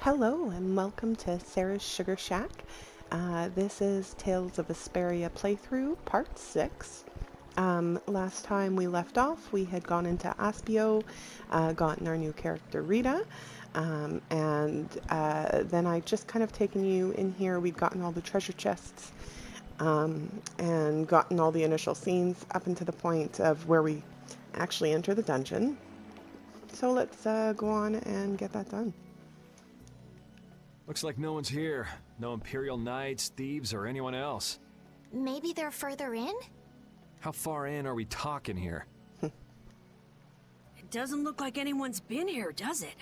Hello and welcome to Sarah's Sugar Shack. This is Tales of Vesperia playthrough, part 6. Last time we left off, we had gone into Aspio, gotten our new character Rita, and then I just kind of taken you in here. We'd gotten all the treasure chests and gotten all the initial scenes up until the point of where we actually enter the dungeon. So let's go on and get that done. Looks like no one's here. No Imperial Knights, thieves, or anyone else. Maybe they're further in? How far in are we talking here? It doesn't look like anyone's been here, does it?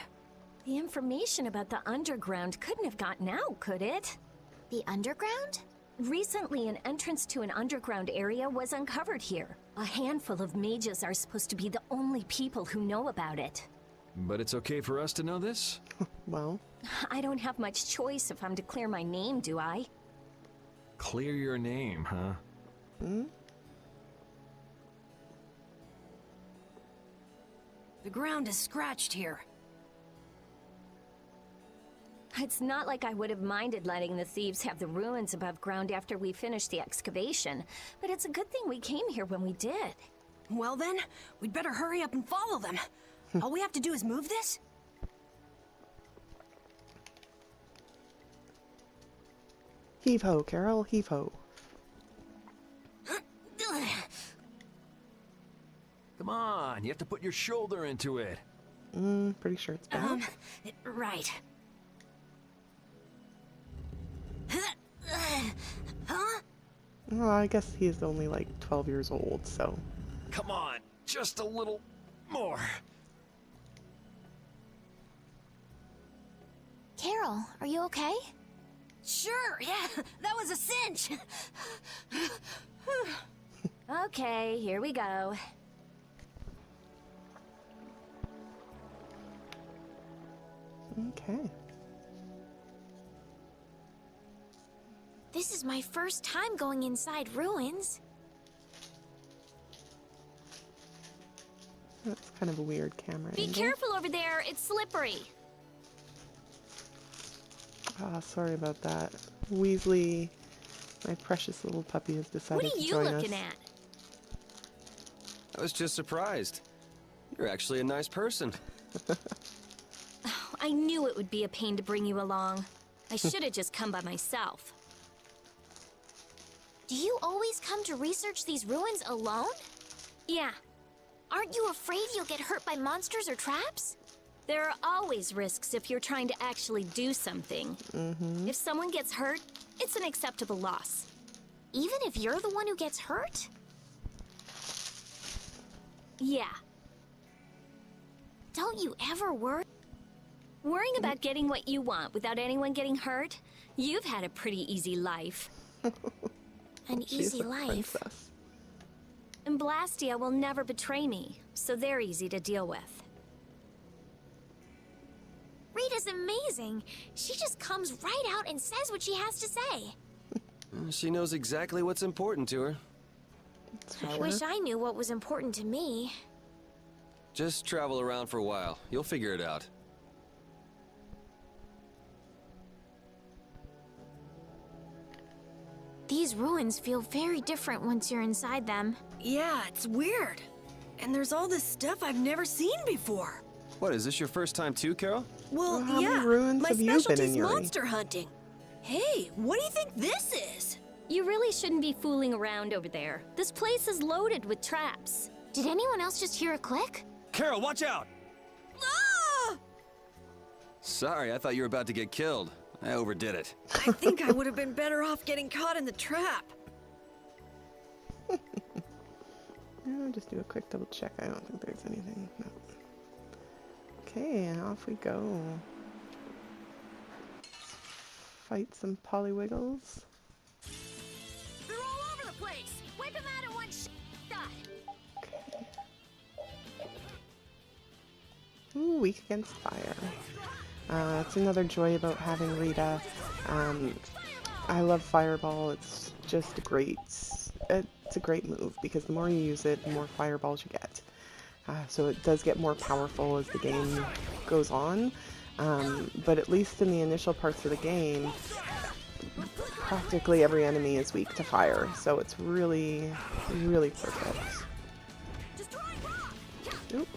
The information about the underground couldn't have gotten out, could it? The underground? Recently, an entrance to an underground area was uncovered here. A handful of mages are supposed to be the only people who know about it. But it's okay for us to know this? Well, I don't have much choice if I'm to clear my name, do I? Clear your name, huh? The ground is scratched here. It's not like I would have minded letting the thieves have the ruins above ground after we finished the excavation, but it's a good thing we came here when we did. Well then, we'd better hurry up and follow them. All we have to do is move this? heave-ho, Carol, heave-ho. Come on, you have to put your shoulder into it. Pretty sure it's bad. Right. Huh? Well, I guess he's only like 12 years old, so... Come on, just a little more. Carol, are you okay? Sure, yeah, that was a cinch. Okay, here we go. Okay. This is my first time going inside ruins. That's kind of a weird camera Be angle. careful over there, it's slippery. Ah, sorry about that. Weasley, my precious little puppy, has decided What are to you join looking us. at? I was just surprised. You're actually a nice person. I knew it would be a pain to bring you along. I should have just come by myself. Do you always come to research these ruins alone? Yeah. Aren't you afraid you'll get hurt by monsters or traps? There are always risks if you're trying to actually do something. If someone gets hurt, it's an acceptable loss. Even if you're the one who gets hurt? Yeah. Don't you ever worry? Worrying about getting what you want without anyone getting hurt? You've had a pretty easy life. An She's easy a life. princess. And Blastia will never betray me, so they're easy to deal with. Rita's amazing. She just comes right out and says what she has to say. She knows exactly what's important to her. That's for I sure. wish I knew what was important to me. Just travel around for a while. You'll figure it out. These ruins feel very different once you're inside them. Yeah, it's weird. And there's all this stuff I've never seen before. What, is this your first time too, Carol? Well, How many yeah, ruins my have you been in, specialty's Yuri? monster hunting. Hey, what do you think this is? You really shouldn't be fooling around over there. This place is loaded with traps. Did anyone else just hear a click? Carol, watch out! Ah! Sorry, I thought you were about to get killed. I overdid it. I think I would have been better off getting caught in the trap. I'll just do a quick double check. I don't think there's anything. No. Okay, and off we go. Fight some polywiggles. They're all over the place. Wipe them out in one shot. Okay. Ooh, weak against fire. It's another joy about having Rita. I love Fireball. It's just great. It's a great move because the more you use it, the more fireballs you get. So it does get more powerful as the game goes on. But at least in the initial parts of the game, practically every enemy is weak to fire, so it's really, really perfect. Oop.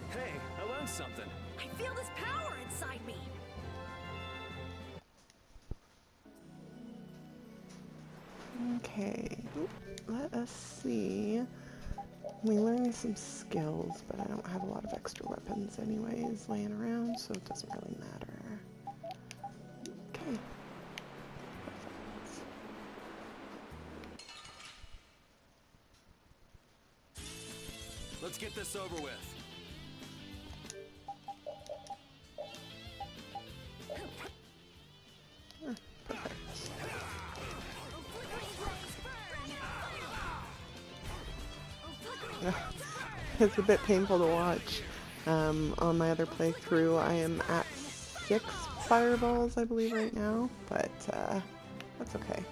Hey, I learned something. I feel this power inside me. Okay, let us see. We learned some skills, but I don't have a lot of extra weapons anyways laying around, so it doesn't really matter. Okay. Let's get this over with. It's a bit painful to watch. On my other playthrough, I am at 6 fireballs, I believe, right now, but that's okay.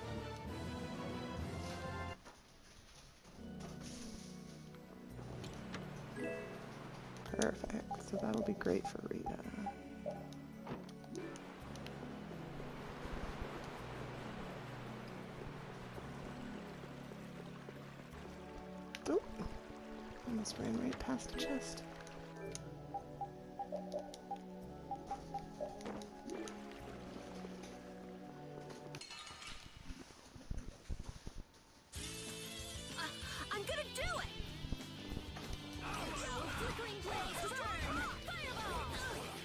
Perfect, so that'll be great for Rita. Oh, almost ran right past the chest. I'm gonna do it! Flickering blaze, burn! Fireball!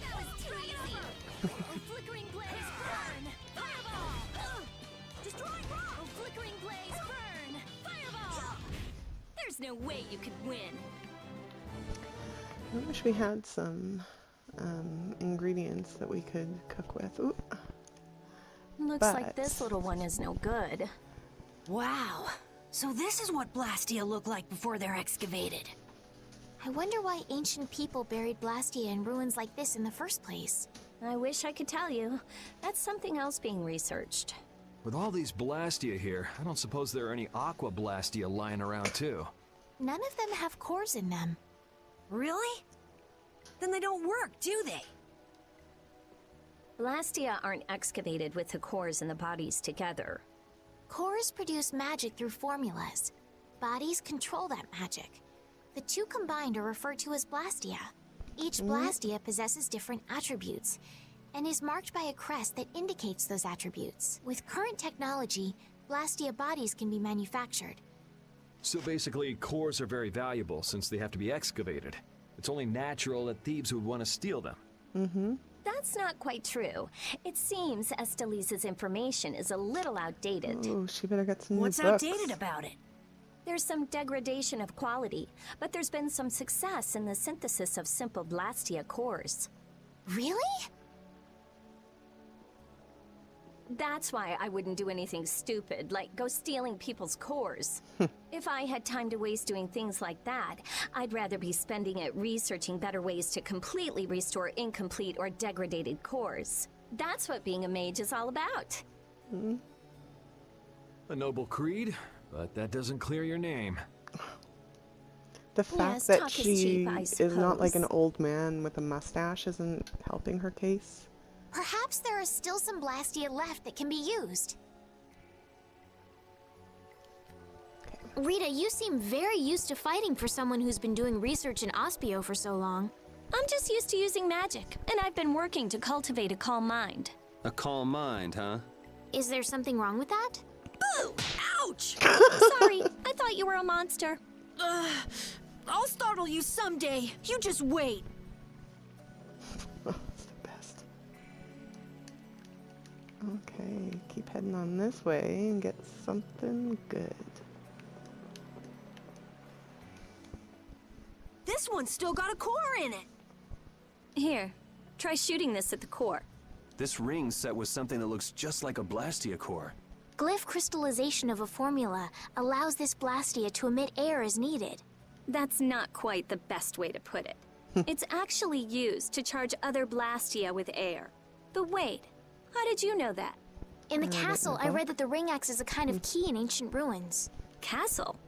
That was too easy! Flickering blaze, burn! Fireball! Destroy rock! Flickering blaze, burn! Fireball! There's no way you could win. I wish we had some ingredients that we could cook with. Ooh. Looks like this little one is no good. Wow. So this is what Blastia look like before they're excavated. I wonder why ancient people buried Blastia in ruins like this in the first place. I wish I could tell you. That's something else being researched. With all these Blastia here, I don't suppose there are any Aqua Blastia lying around too. None of them have cores in them. Really? Then they don't work, do they? Blastia aren't excavated with the cores and the bodies together. Cores produce magic through formulas. Bodies control that magic. The two combined are referred to as Blastia. Each Blastia possesses different attributes and is marked by a crest that indicates those attributes. With current technology, Blastia bodies can be manufactured. So basically, cores are very valuable since they have to be excavated. It's only natural that thieves would want to steal them. Mm-hmm. That's not quite true. It seems Estelise's information is a little outdated. Oh, she better get some new What's books. outdated about it? There's some degradation of quality, but there's been some success in the synthesis of simple Blastia cores. Really? That's why I wouldn't do anything stupid, like go stealing people's cores. If I had time to waste doing things like that, I'd rather be spending it researching better ways to completely restore incomplete or degraded cores. That's what being a mage is all about. A noble creed, but that doesn't clear your name. The fact Yes, that talk is she cheap, I is not like an suppose. old man with a mustache isn't helping her case. Perhaps there are still some Blastia left that can be used. Rita, you seem very used to fighting for someone who's been doing research in Aspio for so long. I'm just used to using magic, and I've been working to cultivate a calm mind. A calm mind, huh? Is there something wrong with that? Boo! Ouch! Sorry, I thought you were a monster. I'll startle you someday. You just wait. It's the best. Okay, keep heading on this way and get something good. This one's still got a core in it. Here, try shooting this at the core. This ring's set with something that looks just like a Blastia core. Glyph crystallization of a formula allows this Blastia to emit air as needed. That's not quite the best way to put it. It's actually used to charge other Blastia with air. But wait, how did you know that? In the castle, I read that the ring acts as a kind of key in ancient ruins. Castle?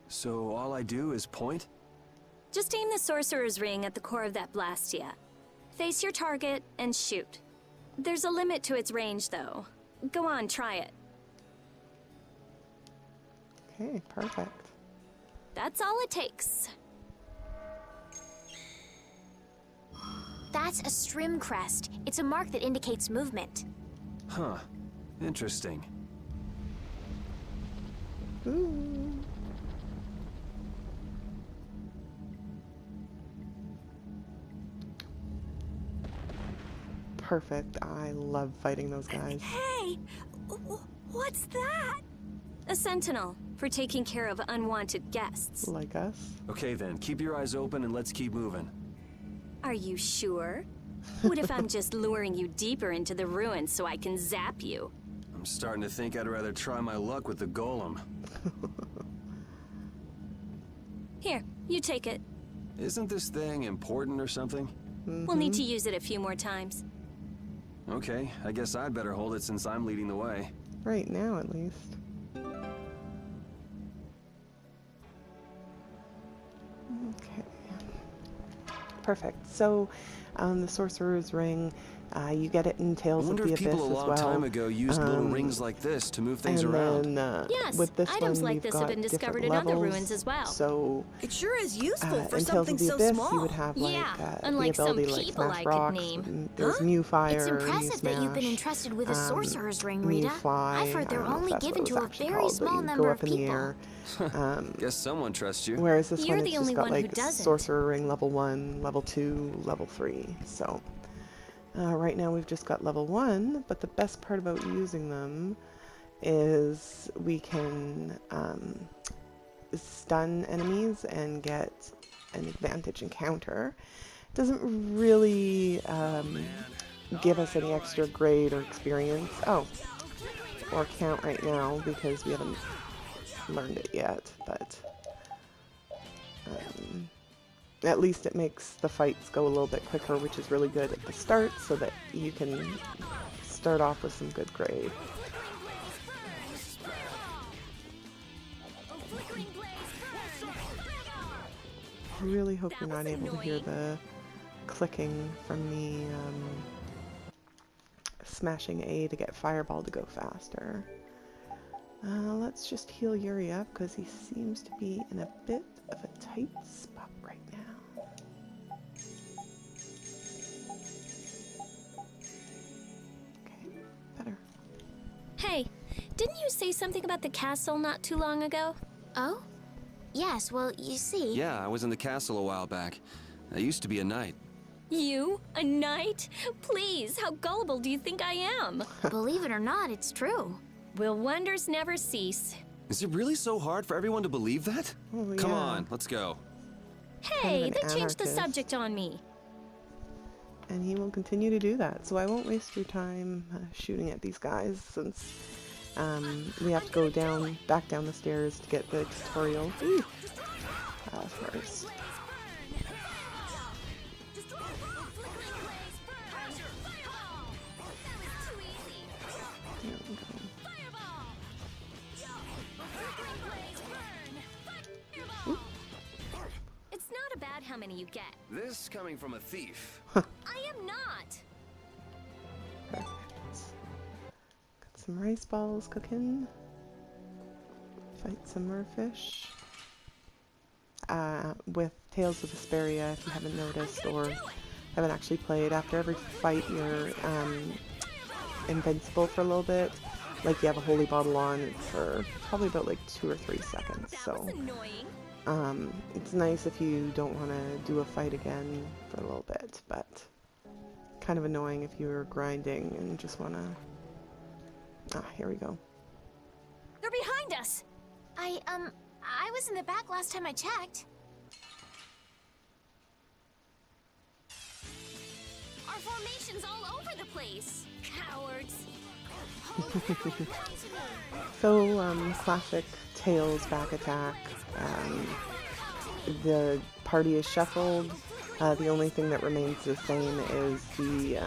So all I do is point? Just aim the sorcerer's ring at the core of that Blastia. Face your target and shoot. There's a limit to its range, though. Go on, try it. Okay, perfect. That's all it takes. That's a Strim crest. It's a mark that indicates movement. Huh. Interesting. Ooh. Perfect. I love fighting those guys. Hey! What's that? A sentinel, for taking care of unwanted guests. Like us. Okay then, keep your eyes open and let's keep moving. Are you sure? What if I'm just luring you deeper into the ruins so I can zap you? I'm starting to think I'd rather try my luck with the golem. Here, you take it. Isn't this thing important or something? We'll need to use it a few more times. Okay, I guess I'd better hold it since I'm leading the way. Right now, at least. Okay. Perfect. So, the Sorcerer's Ring, you get it in I Tales of wonder the if Abyss people a as long well. time ago used little rings like this to move things and around. then, Yes, with this items one, like you've this got have been discovered in different other levels. ruins as well. So, It sure is useful for in Tales something of the so Abyss, small. you would have like Yeah, the unlike some ability to like people smash I could rocks. name. And there's New Fire. It's New impressive that you've been Smash, entrusted with a sorcerer's ring, New Rita. Fly. I've heard I they're don't know if only that's what given it to was a actually very called, but small you number go of up in the people. air. Guess someone trusts you. Whereas this You're one, the it's only just got one who like doesn't. Sorcerer Ring level 1, level 2, level 3. So right now we've just got level 1, but the best part about using them is we can stun enemies and get an advantage encounter. Doesn't really give us any extra grade or experience. Oh, or count right now because we haven't learned it yet, but at least it makes the fights go a little bit quicker, which is really good at the start so that you can start off with some good grade. I really hope you're not able to hear the clicking from the smashing A to get Fireball to go faster. Let's just heal Yuri up because he seems to be in a bit of a tight spot right now. Okay, better. Hey, didn't you say something about the castle not too long ago? Oh? Yes, well, you see... Yeah, I was in the castle a while back. I used to be a knight. You? A knight? Please, how gullible do you think I am? Believe it or not, it's true. Will wonders never cease? Is it really so hard for everyone to believe that? Oh, Come yeah. on, let's go. Hey, an they changed the anarchist. subject on me. And he will continue to do that, so I won't waste your time shooting at these guys since we have to go back down the stairs to get the tutorial first. There we go. It's not about how many you get. This coming from a thief. I am not. Perfect. Got some rice balls cooking. Fight some merfish. With Tales of Vesperia, if you haven't noticed or haven't actually played, after every fight you're invincible for a little bit. Like you have a holy bottle on for probably about like 2 or 3 seconds. That So was annoying. it's nice if you don't want to do a fight again for a little bit, but kind of annoying if you're grinding and just want to... here we go. They're behind us. I was in the back last time I checked. Our formation's all over the place. Cowards. So, classic Tails back attack. The party is shuffled. The only thing that remains the same is the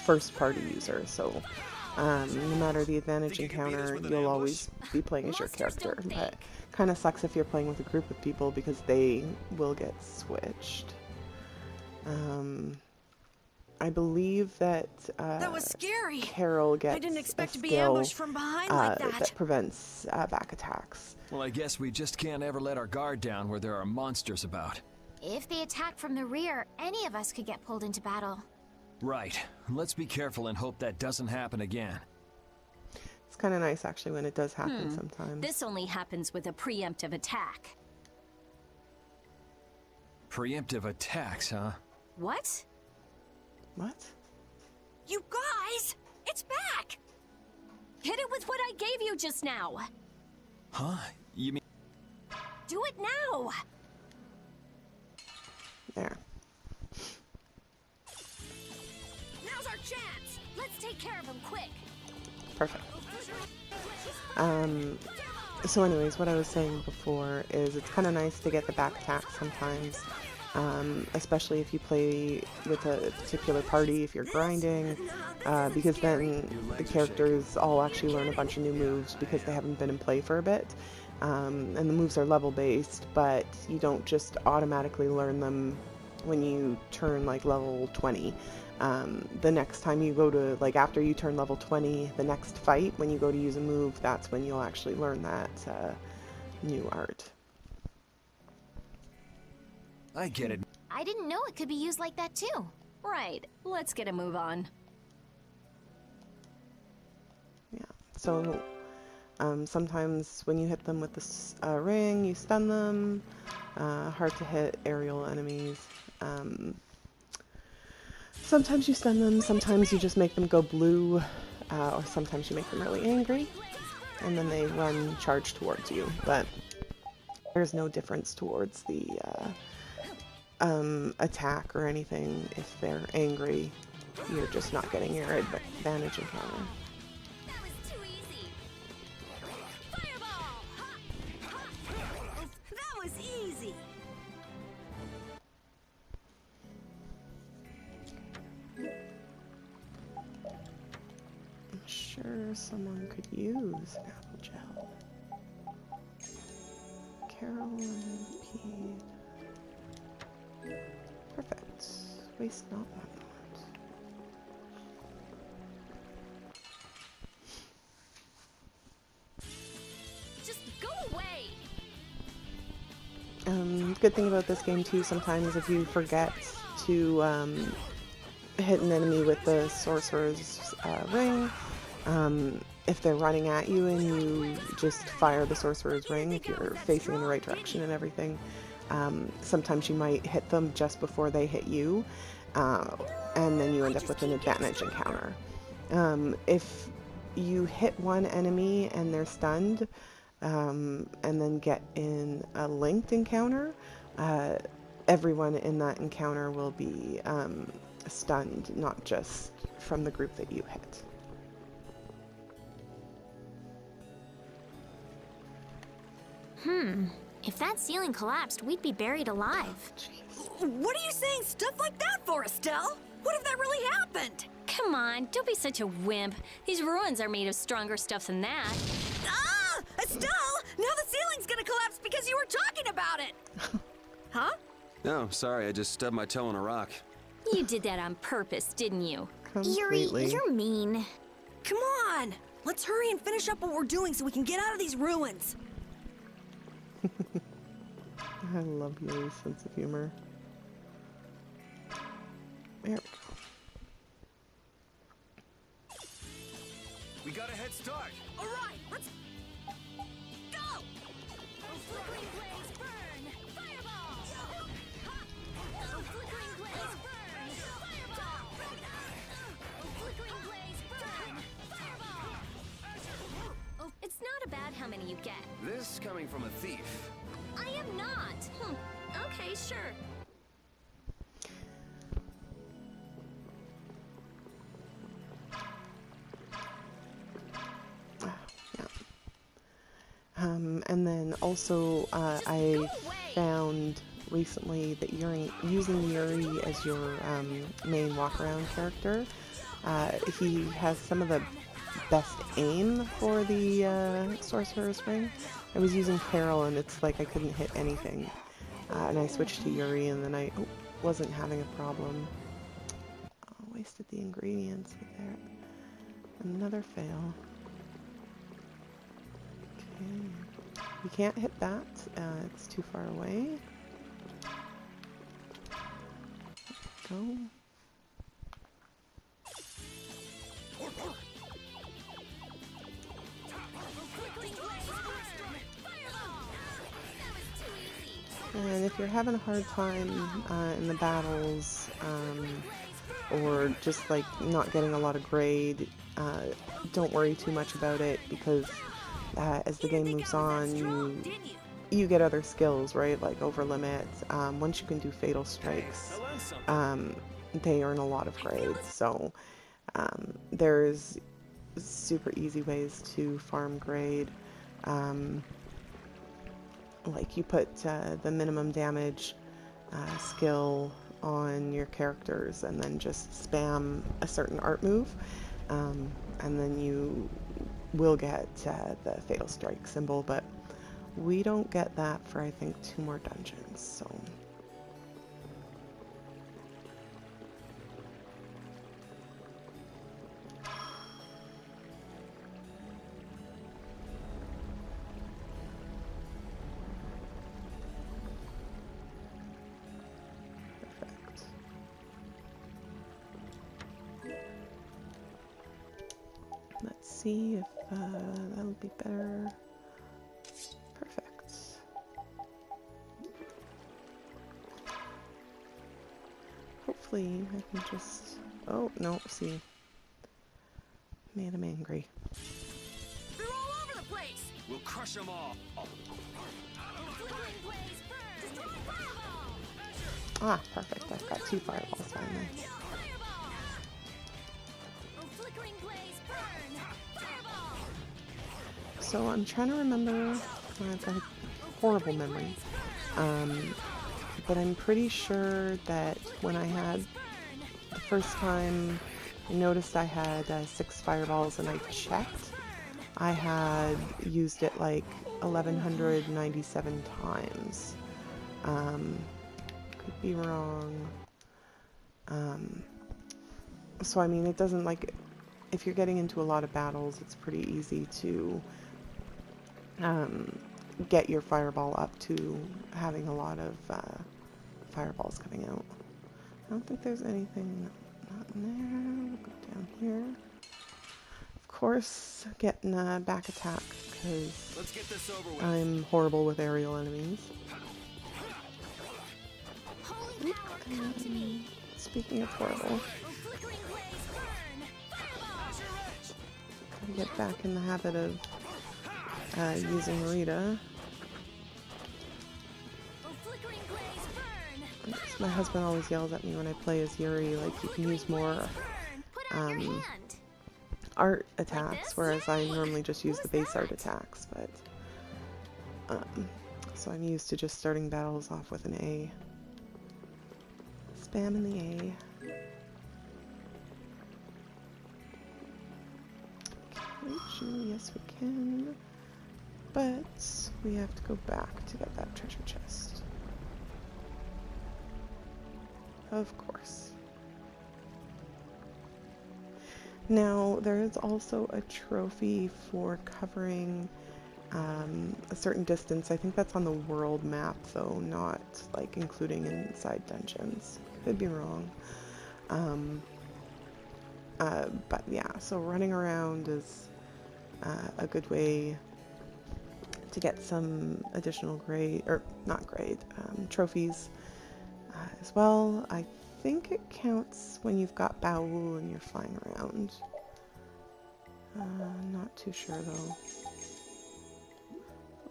first party user. So No matter the advantage encounter, you'll always be playing as your character. But kind of sucks if you're playing with a group of people because they will get switched. I believe that That was scary. Carol gets I didn't expect a to be skill, ambushed from behind like that. that prevents back attacks. Well, I guess we just can't ever let our guard down where there are monsters about. If they attack from the rear, any of us could get pulled into battle. Right. Let's be careful and hope that doesn't happen again. It's kind of nice, actually, when it does happen sometimes. This only happens with a preemptive attack. Preemptive attacks, huh? What? What? You guys! It's back! Hit it with what I gave you just now. Huh? You mean... Do it now. There. Now's our chance. Let's take care of him quick. Perfect. So anyways, what I was saying before is it's kind of nice to get the back attack sometimes, especially if you play with a particular party, if you're grinding, because then the characters all actually learn a bunch of new moves because they haven't been in play for a bit, and the moves are level based, but you don't just automatically learn them when you turn like level 20. The next time you go to, like, after you turn level 20, the next fight, when you go to use a move, that's when you'll actually learn that new art. I get it. I didn't know it could be used like that too. Right. Let's get a move on. Yeah. So sometimes when you hit them with this ring, you stun them. Hard to hit aerial enemies. Sometimes you stun them, sometimes you just make them go blue, or sometimes you make them really angry, and then they charge towards you. But there's no difference towards the attack or anything. If they're angry, you're just not getting your advantage encounter. That was too easy. Fireball! That was easy! I'm sure someone could use an apple gel. Carol and Pete. Perfect. Waste not, want not. Just go away. Good thing about this game too, sometimes if you forget to hit an enemy with the sorcerer's ring, if they're running at you and you just fire the sorcerer's ring, if you're facing in the right direction and everything, sometimes you might hit them just before they hit you, and then you end up with an advantage encounter. If you hit one enemy and they're stunned, and then get in a linked encounter, everyone in that encounter will be stunned, not just from the group that you hit. If that ceiling collapsed, we'd be buried alive. What are you saying stuff like that for, Estelle? What if that really happened? Come on, don't be such a wimp. These ruins are made of stronger stuff than that. Ah! Estelle! Now the ceiling's gonna collapse because you were talking about it! Huh? No, sorry, I just stubbed my toe on a rock. You did that on purpose, didn't you? Completely. Yuri, you're mean. Come on! Let's hurry and finish up what we're doing so we can get out of these ruins. I love Yuri's sense of humor. There we go. We got a head start. All right, let's go! Flickering blaze burn! Fireball! Flickering blaze burn! Fireball! Flickering blaze burn! Fireball! Oh, it's not about how many you get. This coming from a thief. I am not. Okay, sure. And then also I found recently that using Yuri as your main walk-around character, he has some of the best aim for the Sorcerer's Ring. I was using Carol and it's like I couldn't hit anything. And I switched to Yuri and then I wasn't having a problem. Oh, wasted the ingredients with there. Another fail. Okay. You can't hit that. It's too far away. Go. And if you're having a hard time in the battles, or just like not getting a lot of grade, don't worry too much about it, because as the game moves on, you get other skills, right? Like over limit. Once you can do fatal strikes, they earn a lot of grades. So there's super easy ways to farm grade. Like you put the minimum damage skill on your characters and then just spam a certain art move, and then you will get the fatal strike symbol, but we don't get that for I think 2 more dungeons, so. Let's see if that'll be better. Perfect. Hopefully I can just... Oh, no, see. Made him angry. They're all over the place! We'll crush them all. Ah, perfect. I've got 2 fireballs finally. So I'm trying to remember, I've got a horrible memory, but I'm pretty sure that when I had the first time I noticed I had 6 fireballs and I checked, I had used it like 1197 times. Could be wrong. So I mean, it doesn't, like, if you're getting into a lot of battles, it's pretty easy to get your fireball up to having a lot of fireballs coming out. I don't think there's anything not in there. We'll go down here. Of course, getting a back attack because I'm horrible with aerial enemies. Speaking of horrible, gotta get back in the habit of using Rita. My husband always yells at me when I play as Yuri, like, you can use more art attacks, whereas I normally just use the base art attacks, but so I'm used to just starting battles off with an A. Spamming the A. Can we reach you? Yes, we can. But we have to go back to get that treasure chest. Of course. Now, there is also a trophy for covering a certain distance. I think that's on the world map, though, not like including inside dungeons. Could be wrong. But yeah, so running around is a good way to get some additional grade, or not grade, trophies as well. I think it counts when you've got Baul and you're flying around. Not too sure though.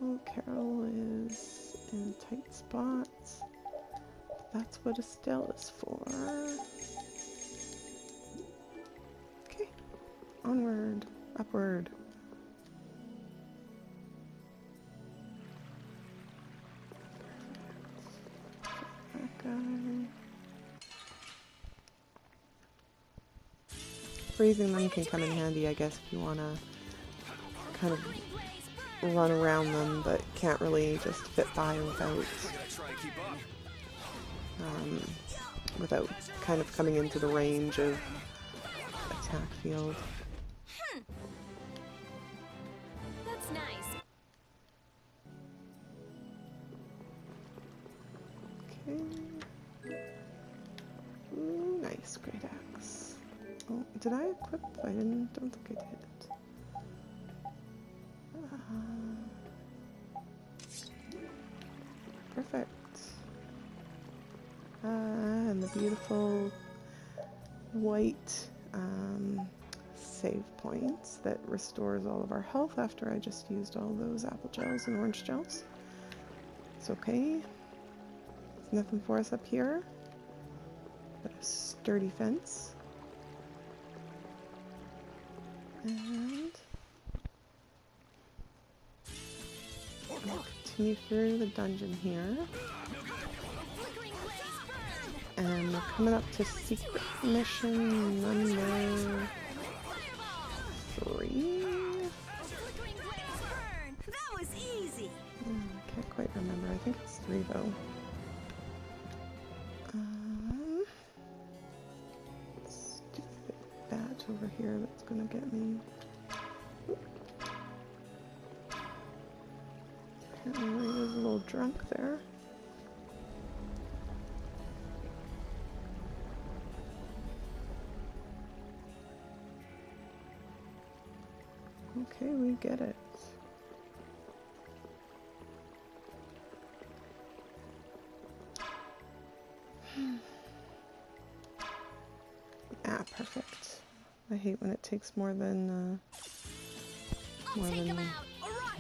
Oh, Carol is in a tight spot. That's what Estelle is for. Okay, onward, upward. freezing them can come in handy, I guess, if you want to kind of run around them, but can't really just fit by without kind of coming into the range of attack field. That's nice. Okay. Ooh, nice, great axe. Oh, did I equip? I don't think I did. Perfect. And the beautiful white save points that restores all of our health after I just used all those apple gels and orange gels. It's okay. There's nothing for us up here but a sturdy fence. And we'll continue through the dungeon here. And we're coming up to secret mission number 3. That was easy. I can't quite remember. I think it's 3 though. Stupid badge over here that's gonna get me. Apparently Rita's a little drunk there. Okay, we get it. Ah, perfect. I hate when it takes more than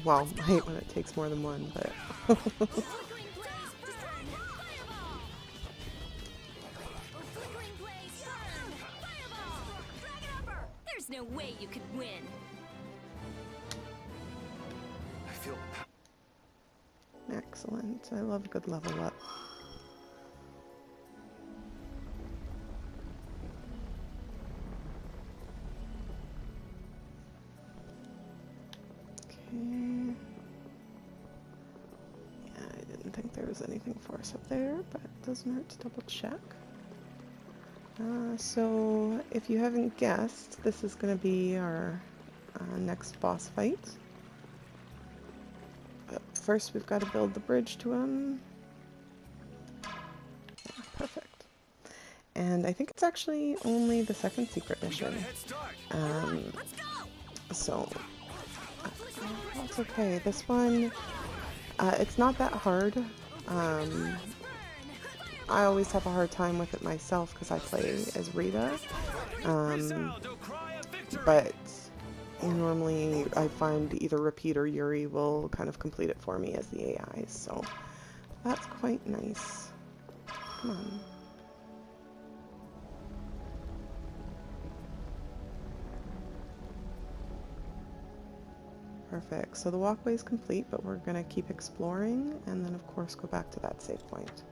well, I hate when it takes more than one, but There's no way you could win. I feel... excellent. I love a good level up. Okay. Yeah, I didn't think there was anything for us up there, but it doesn't hurt to double check. So, if you haven't guessed, this is going to be our next boss fight. But first we've got to build the bridge to him. Yeah, perfect. And I think it's actually only the second secret mission. So, that's okay. This one, it's not that hard. I always have a hard time with it myself because I play as Rita, but normally I find either Repeat or Yuri will kind of complete it for me as the AI, so that's quite nice. Come on. Perfect, so the walkway is complete, but we're going to keep exploring and then of course go back to that save point.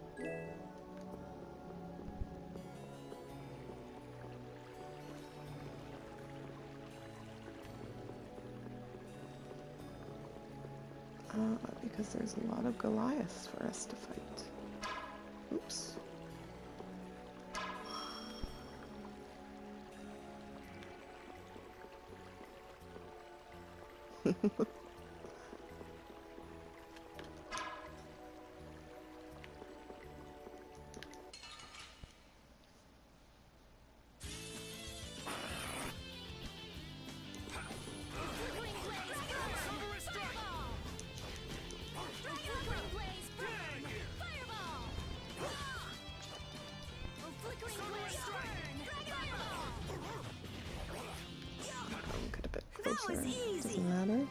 Because there's a lot of Goliaths for us to fight. Oops. Doesn't matter.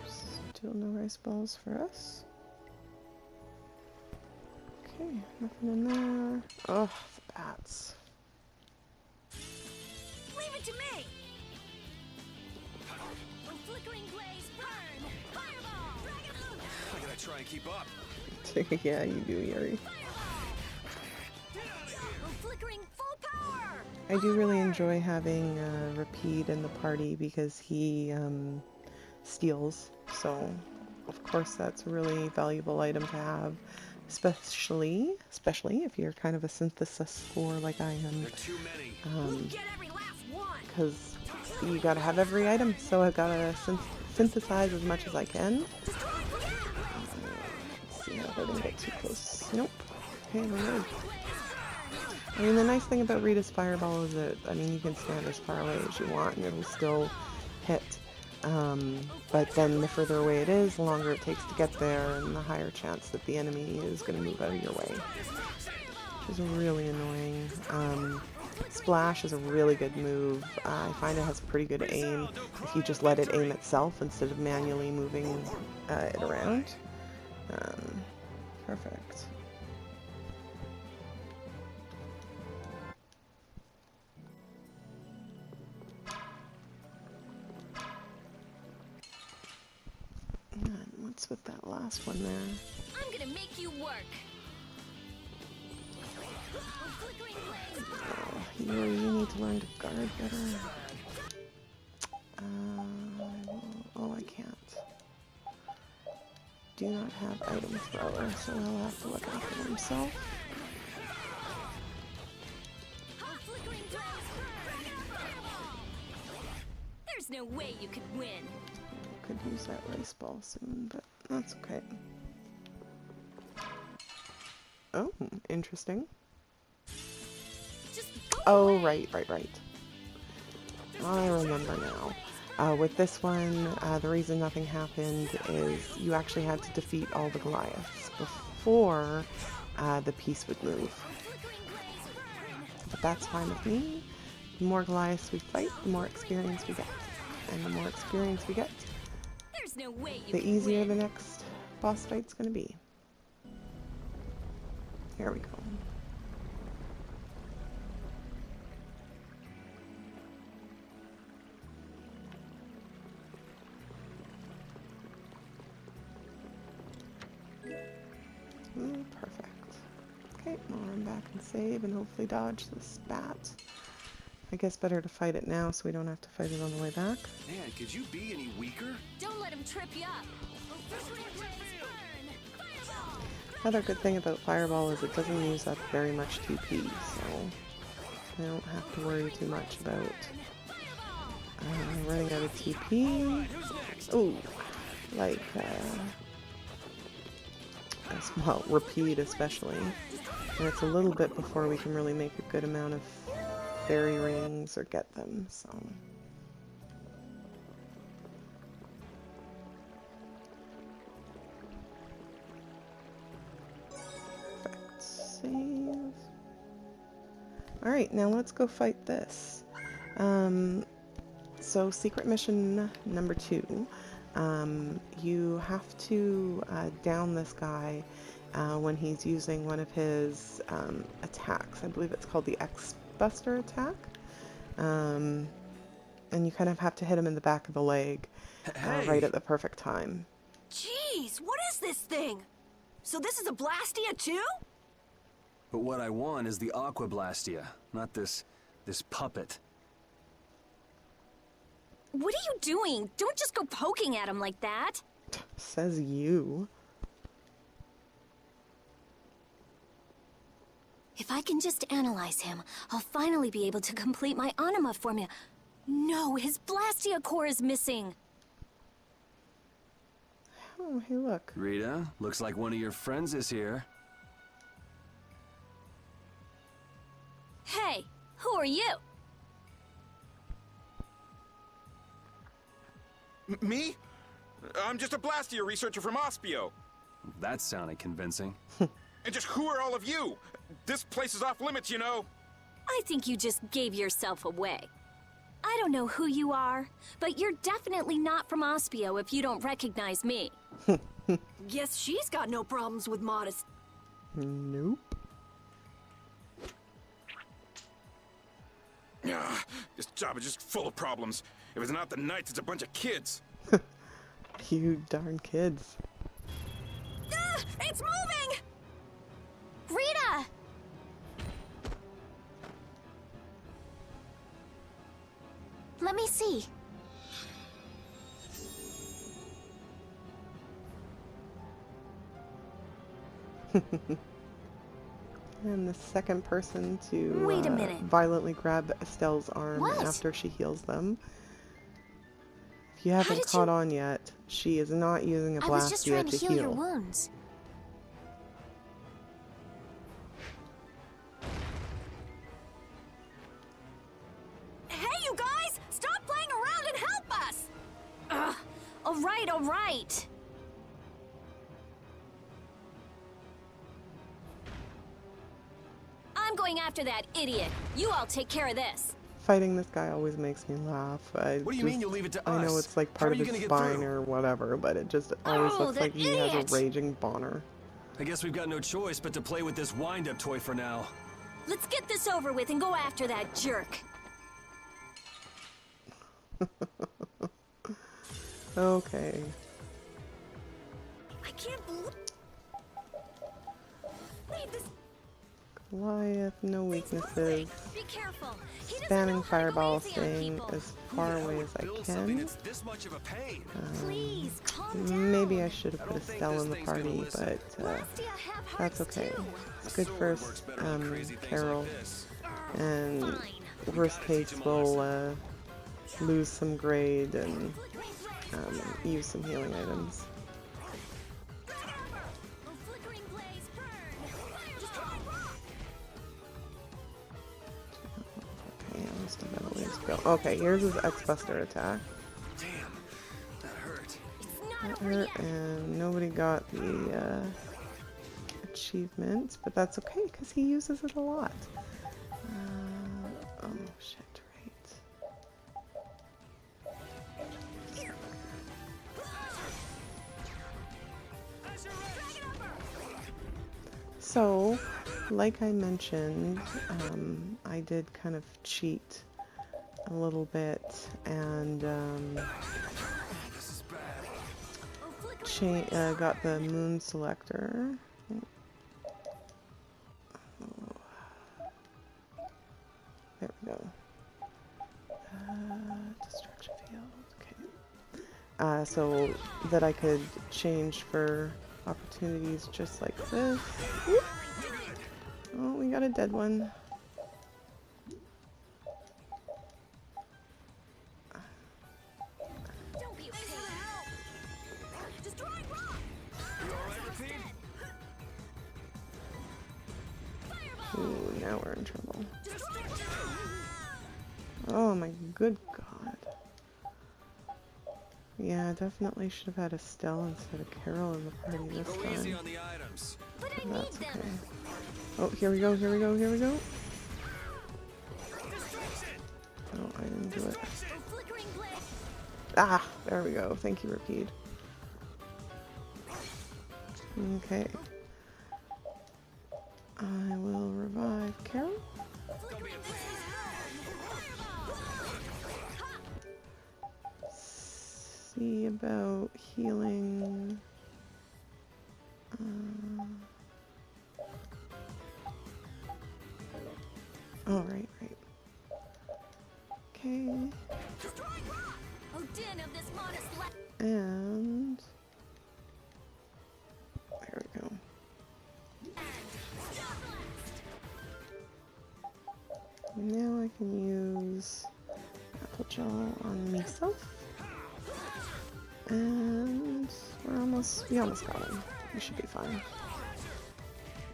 Still no rice balls for us. Okay, nothing in there. Oh, the bats. Leave it to me. Flickering blaze, burn! Fireball! I gotta try and keep up. Yeah, you do, Yuri. Flickering full power! I do really enjoy having Repeat in the party because he steals, so of course that's a really valuable item to have, especially if you're kind of a synthesis score like I am, because you gotta have every item, so I've gotta synthesize as much as I can. Let's see if I didn't get too close. Nope. Okay, we're good. I mean, the nice thing about Rita's Fireball is that, I mean, you can stand as far away as you want and it'll still hit. But then the further away it is, the longer it takes to get there and the higher chance that the enemy is going to move out of your way. Which is really annoying. Splash is a really good move. I find it has pretty good aim if you just let it aim itself instead of manually moving it around. Perfect. What's with that last one there? I'm gonna make you work. Oh, you need to learn to guard better. Oh, I can't. Do not have item thrower, so I'll have to look after himself. There's no way you could win. Could use that rice ball soon, but that's okay. Oh, interesting. Oh, right. I remember now. With this one, the reason nothing happened is you actually had to defeat all the Goliaths before the piece would move. But that's fine with me. The more Goliaths we fight, the more experience we get. And the more experience we get, no way you the easier the next boss fight's going to be. Here we go. Ooh, perfect. Okay, I'll run back and save and hopefully dodge the spat. I guess better to fight it now so we don't have to fight it on the way back. Man, could you be any weaker? Don't let him trip you up. Another good thing about Fireball is it doesn't use up very much TP, so I don't have to worry too much about running out of TP. Ooh, like, well, Repeat especially. And it's a little bit before we can really make a good amount of fairy rings or get them, so. Perfect. Save. Alright, now let's go fight this. So secret mission number 2. You have to down this guy when he's using one of his attacks. I believe it's called the X-Buster attack. And you kind of have to hit him in the back of the leg right at the perfect time. Jeez, what is this thing? So this is a Blastia too? But what I want is the Aqua Blastia, not this puppet. What are you doing? Don't just go poking at him like that. Says you. If I can just analyze him, I'll finally be able to complete my anima formula. No, his Blastia core is missing. Oh, hey, look. Rita, looks like one of your friends is here. Hey, who are you? Me? I'm just a Blastia researcher from Aspio. That sounded convincing. And just who are all of you? This place is off limits, you know. I think you just gave yourself away. I don't know who you are, but you're definitely not from Aspio if you don't recognize me. Guess she's got no problems with modest. Nope. This job is just full of problems. If it's not the Knights, it's a bunch of kids. You darn kids. Ah, it's moving! Rita! me see. And the second person to Wait a minute. violently grab Estelle's arm What? after she heals them. If you haven't did caught you- on yet, she is not using a I was just Blastia trying to to heal your heal. wounds. Hey, you guys! Stop playing around and help us! Ugh. All right, all right. I'm going after that idiot. You all take care of this. Fighting this guy always makes me laugh. What do you mean you'll leave it to I know us? it's like How part are of you his gonna get spine through? or whatever, but it just always Oh, looks that like he has idiot! a raging boner. I guess we've got no choice but to play with this wind-up toy for now. Let's get this over with and go after that jerk. Okay. I can't believe... Leave this... Goliath, no weaknesses. Be careful. He doesn't know Spanning how to go fireball, easy on staying people. as far away as I Build something can. that's this much of a pain. Please, calm down. Maybe I should have I put don't think Estelle this in the thing's gonna party, listen. but Blastia have that's hearts okay. too. It's good Sword for works better on crazy things Carol, like this. and Fine. worst gotta teach case 'em a we'll lesson. lose some grade and use some healing items. Flickering blaze burn. Okay, I still got a ways to go. Okay, here's his X-Buster attack. Damn, that hurt. That hurt, and nobody got the achievement, but that's okay because he uses it a lot. Oh shit, right. So, like I mentioned, I did kind of cheat a little bit and got the moon selector. There we go. Destruction field. Okay. So that I could change for opportunities just like this. Whoop. Oh, we got a dead one. Don't be afraid. Destroying rock! Ooh, now we're in trouble. Oh my good god. Yeah, definitely should have had Estelle instead of Carol in the party this Go easy time. on the items. But I But need that's them. okay. Oh, here we go, here we go, here we go. Oh, I didn't do it. Flickering blaze. Ah, there we go. Thank you, Rapide. Okay. I will revive Carol. See about healing. Oh, right. Okay. Odin of this modest life. And there we go. Now I can use apple gel on myself. And we almost got him. We should be fine.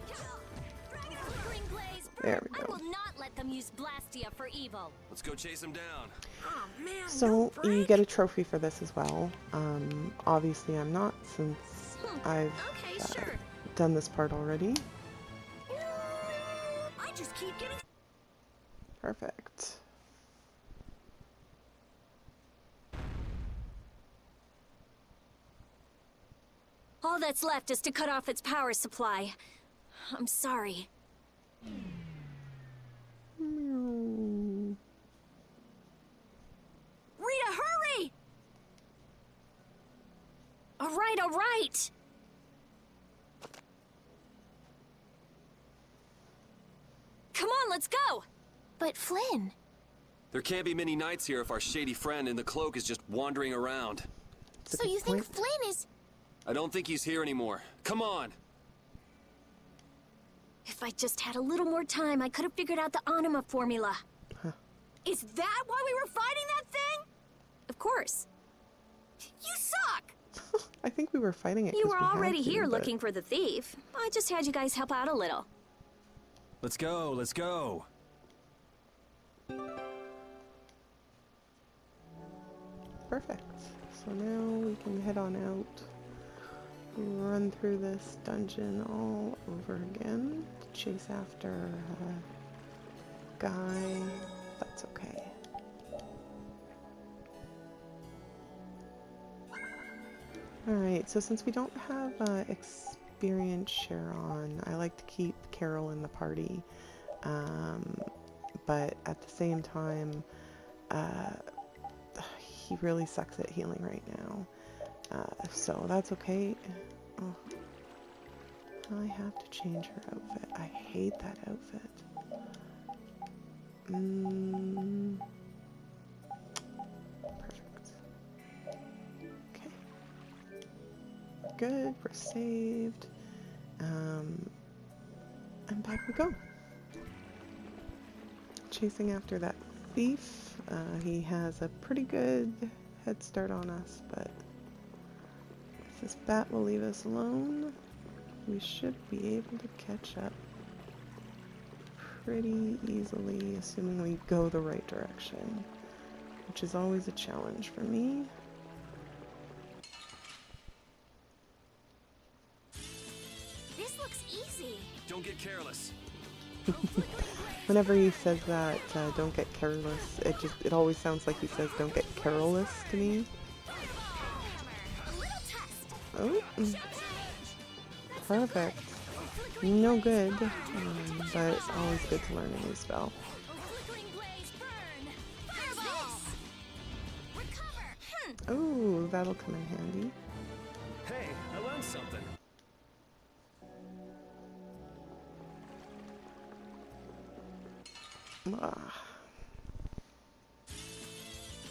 Flickering blaze burn. There we I go. will not let them use Blastia for evil. Let's go chase him down. Oh man, So don't you break. get a trophy for this as well. Obviously I'm not, since I've Okay, sure. done this part already. I just keep getting... Perfect. All that's left is to cut off its power supply. I'm sorry. Meow. Rita, hurry! All right. Come on, let's go. But Flynn, There can't be many nights here if our shady friend in the cloak is just wandering around. That's a So good you think point. Flynn is... I don't think he's here anymore. Come on! If I just had a little more time, I could have figured out the anima formula. Is that why we were fighting that thing? Of course. You suck! I think we were fighting it. You 'cause were we had already to, here but- looking for the thief. I just had you guys help out a little. Let's go, let's go! Perfect. So now we can head on out, run through this dungeon all over again, chase after a guy. That's okay. Alright, so since we don't have experience share on, I like to keep Carol in the party, but at the same time, he really sucks at healing right now, so that's okay. Oh, I have to change her outfit. I hate that outfit. Perfect. Okay. Good, we're saved. And back we go. Chasing after that thief. He has a pretty good head start on us, but if this bat will leave us alone, we should be able to catch up pretty easily, assuming we go the right direction, which is always a challenge for me. This looks easy. Don't get careless. Whenever he says that, don't get careless, it always sounds like he says don't get careless to me. A little test. Oh, perfect. No good, but it's always good to learn a new spell. Flickering blaze burn. Fireball. Recover. Oh, that'll come in handy. Hey, I learned something. Ah.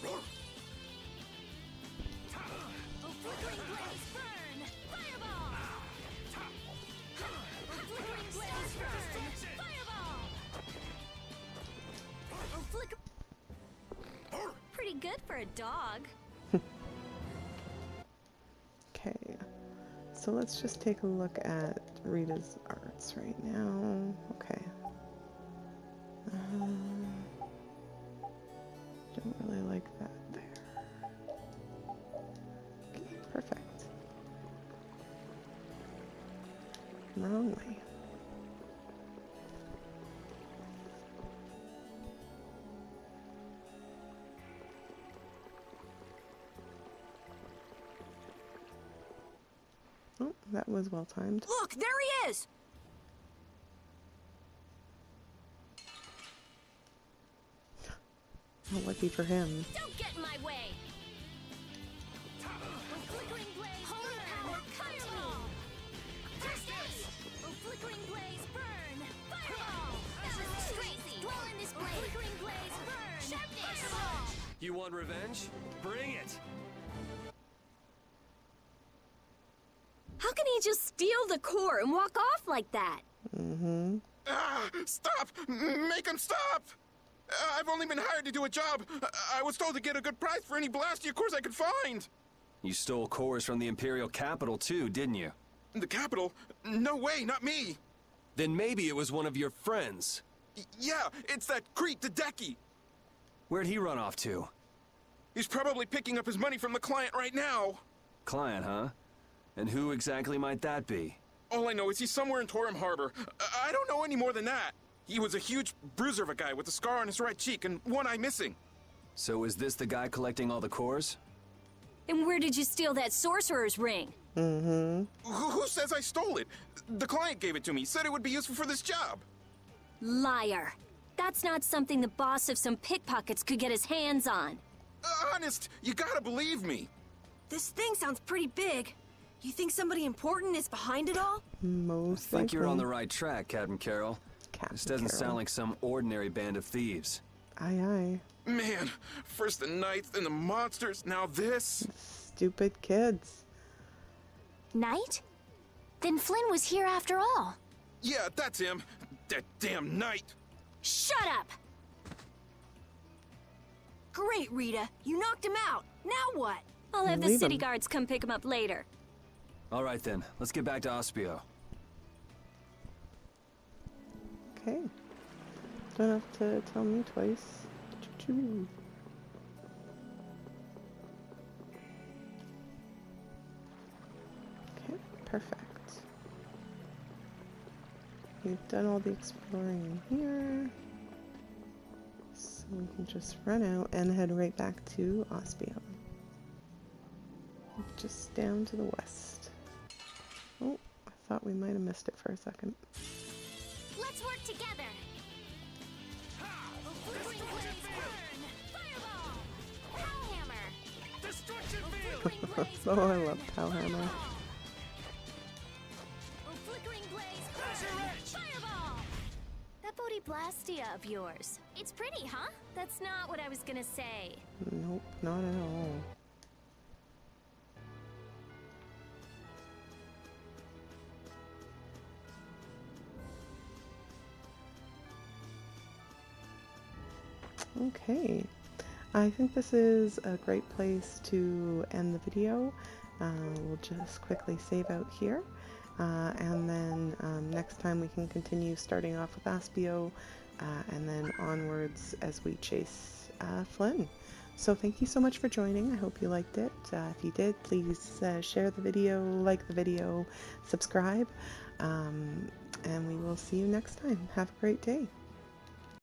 Oh, flickering blaze burn. Fireball. Oh, flickering blaze burn. Fireball. Oh, flicker. Pretty good for a dog. Okay, so let's just take a look at Rita's arts right now. Okay. Don't really like that there. Okay, perfect. Wrong way. Oh, that was well timed. Look, there he is! Oh, lucky for him. Don't get in my way. Oh, flickering blaze burn. Fireball. Justice. Oh, flickering blaze burn. Fireball. That was crazy. Dwell in this blaze. Oh, flickering blaze burn. Sharpness. Fireball. You want revenge? Bring it! How can he just steal the core and walk off like that? Ah, stop! Make him stop! I've only been hired to do a job. I was told to get a good price for any Blastia cores I could find. You stole cores from the Imperial capital too, didn't you? The capital? No way, not me. Then maybe it was one of your friends. Yeah, it's that creep, the Decky. Where'd he run off to? He's probably picking up his money from the client right now. Client, huh? And who exactly might that be? All I know is he's somewhere in Torum Harbor. I don't know any more than that. He was a huge bruiser of a guy with a scar on his right cheek and one eye missing. So is this the guy collecting all the cores? And where did you steal that sorcerer's ring? Who says I stole it? The client gave it to me, said it would be useful for this job. Liar. That's not something the boss of some pickpockets could get his hands on. Honest, you gotta believe me. This thing sounds pretty big. You think somebody important is behind it all? Most Think you're on the likely. right track, Captain Carroll. Captain This doesn't Carroll. sound like some ordinary band of thieves. Aye, aye. Man, first the knights, then the monsters, now this. Stupid kids. Knight? Then Flynn was here after all. Yeah, that's him. That damn knight. Shut up! Great, Rita. You knocked him out. Now what? I'll have the Leave city him. guards come pick him up later. All right then, let's get back to Aspio. Okay. Don't have to tell me twice. Choo-choo. Okay, perfect. We've done all the exploring in here. So we can just run out and head right back to Aspio. Just down to the west. Oh, I thought we might have missed it for a second. Let's work together. Flickering blaze burn. Fireball. Hellhammer. Destruction Flickering blaze Oh, I burn. love Powhammer. Flickering blaze burn. Fireball. That Bodhi Blastia of yours. It's pretty, huh? That's not what I was gonna say. Nope, not at all. Okay, I think this is a great place to end the video. We'll just quickly save out here, and then next time we can continue starting off with Aspio, and then onwards as we chase Flynn. So thank you so much for joining. I hope you liked it. If you did, please share the video, like the video, subscribe, and we will see you next time. Have a great day.